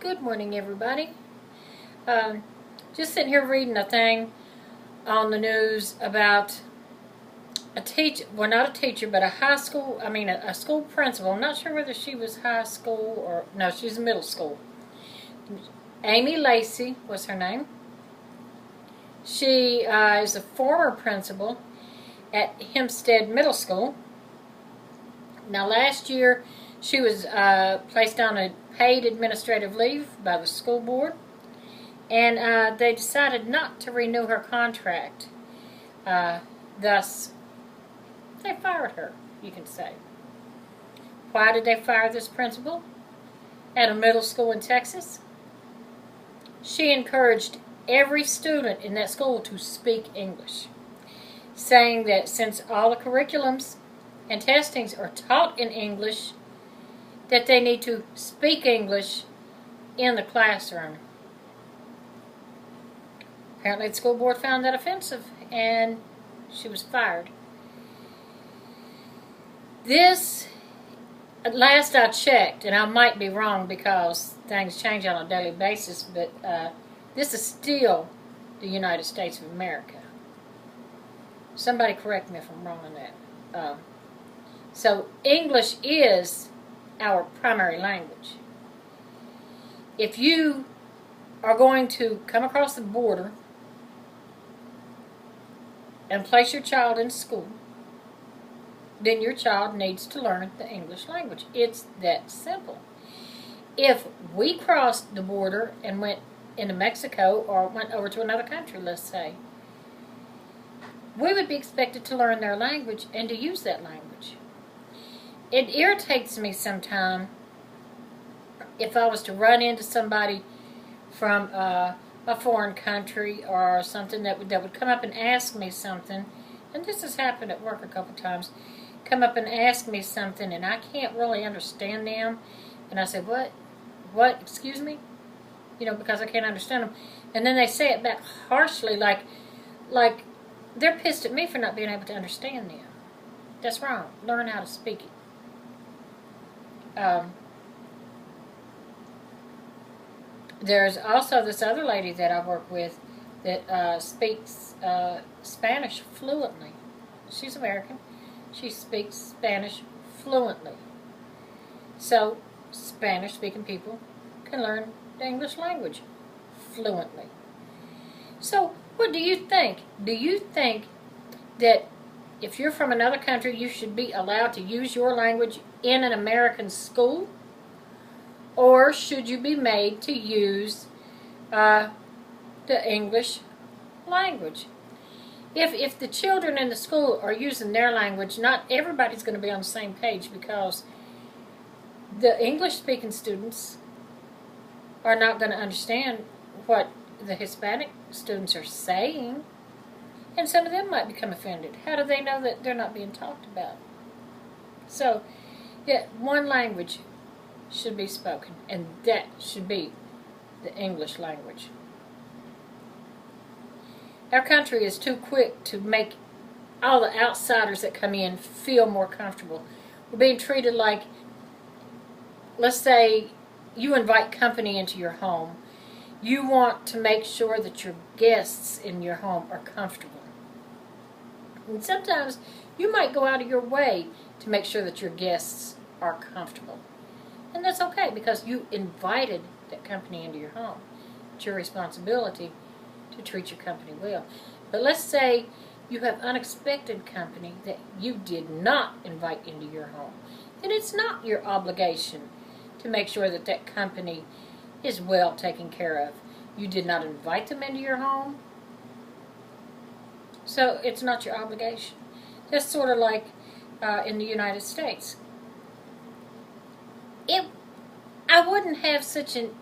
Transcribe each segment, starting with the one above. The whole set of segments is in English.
Good morning, everybody. Just sitting here reading a thing on the news about a teacher, well, not a teacher, but a school principal. I'm not sure whether she was high school or, no, she's middle school. Amy Lacey was her name. She is a former principal at Hempstead Middle School. Now, last year, she was placed on a paid administrative leave by the school board, and they decided not to renew her contract. Thus, they fired her, you can say. Why did they fire this principal at a middle school in Texas? She encouraged every student in that school to speak English, saying that since all the curriculums and testings are taught in English, that they need to speak English in the classroom. Apparently the school board found that offensive, and she was fired. This, at last I checked, and I might be wrong because things change on a daily basis, but this is still the United States of America. Somebody correct me if I'm wrong on that. So English is our primary language. If you are going to come across the border and place your child in school, then your child needs to learn the English language. It's that simple. If we crossed the border and went into Mexico or went over to another country, let's say, we would be expected to learn their language and to use that language. It irritates me sometimes if I was to run into somebody from a foreign country or something that would come up and ask me something, and this has happened at work a couple times, come up and ask me something and I can't really understand them, and I say, what, excuse me? Because I can't understand them. And then they say it back harshly, like they're pissed at me for not being able to understand them. That's wrong. Learn how to speak it. There's also this other lady that I work with that speaks Spanish fluently. She's American. She speaks Spanish fluently. So Spanish-speaking people can learn the English language fluently. So what do you think? Do you think that if you're from another country, you should be allowed to use your language in an American school? Or should you be made to use the English language? If the children in the school are using their language, not everybody's going to be on the same page, because the English-speaking students are not going to understand what the Hispanic students are saying. And some of them might become offended. How do they know that they're not being talked about? So, yeah, one language should be spoken, and that should be the English language. Our country is too quick to make all the outsiders that come in feel more comfortable. We're being treated like, let's say you invite company into your home. You want to make sure that your guests in your home are comfortable. And sometimes you might go out of your way to make sure that your guests are comfortable. And that's okay, because you invited that company into your home. It's your responsibility to treat your company well. But let's say you have unexpected company that you did not invite into your home. Then it's not your obligation to make sure that that company is well taken care of. You did not invite them into your home, so it's not your obligation. That's sort of like in the United States. I wouldn't have such an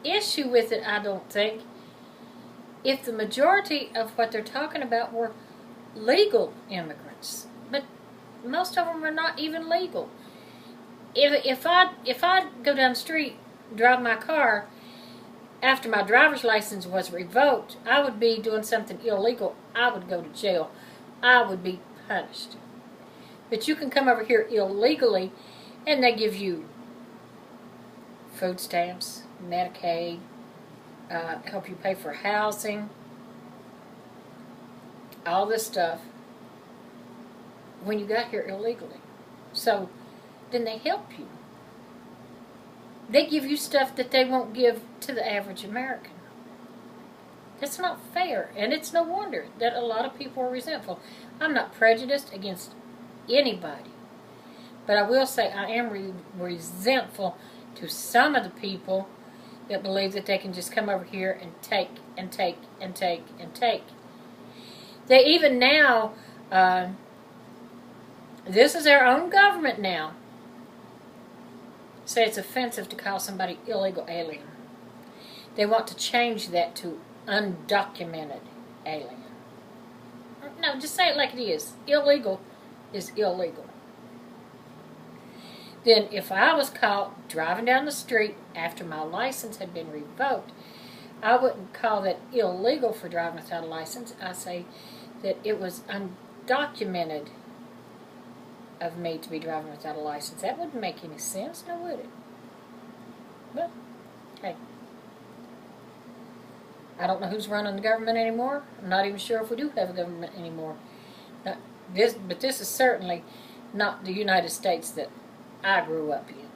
issue with it, I don't think, if the majority of what they're talking about were legal immigrants. But most of them are not even legal. If I go down the street, drive my car, after my driver's license was revoked, I would be doing something illegal. I would go to jail. I would be punished. But you can come over here illegally, and they give you food stamps, Medicaid, help you pay for housing, all this stuff when you got here illegally. So then they help you. They give you stuff that they won't give to the average American. That's not fair, and it's no wonder that a lot of people are resentful. I'm not prejudiced against anybody, but I will say I am resentful to some of the people that believe that they can just come over here and take and take and take and take. They even now, this is our own government now, say it's offensive to call somebody illegal alien. They want to change that to undocumented alien. No, just say it like it is. Illegal is illegal. Then if I was caught driving down the street after my license had been revoked, I wouldn't call that illegal for driving without a license. I say that it was undocumented of me to be driving without a license. That wouldn't make any sense, now would it? But, hey. I don't know who's running the government anymore. I'm not even sure if we do have a government anymore. But this is certainly not the United States that I grew up in.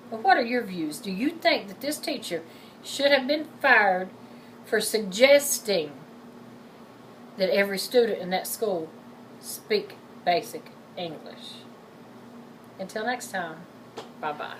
But what are your views? Do you think that this teacher should have been fired for suggesting that every student in that school speak basic English? Until next time, bye-bye.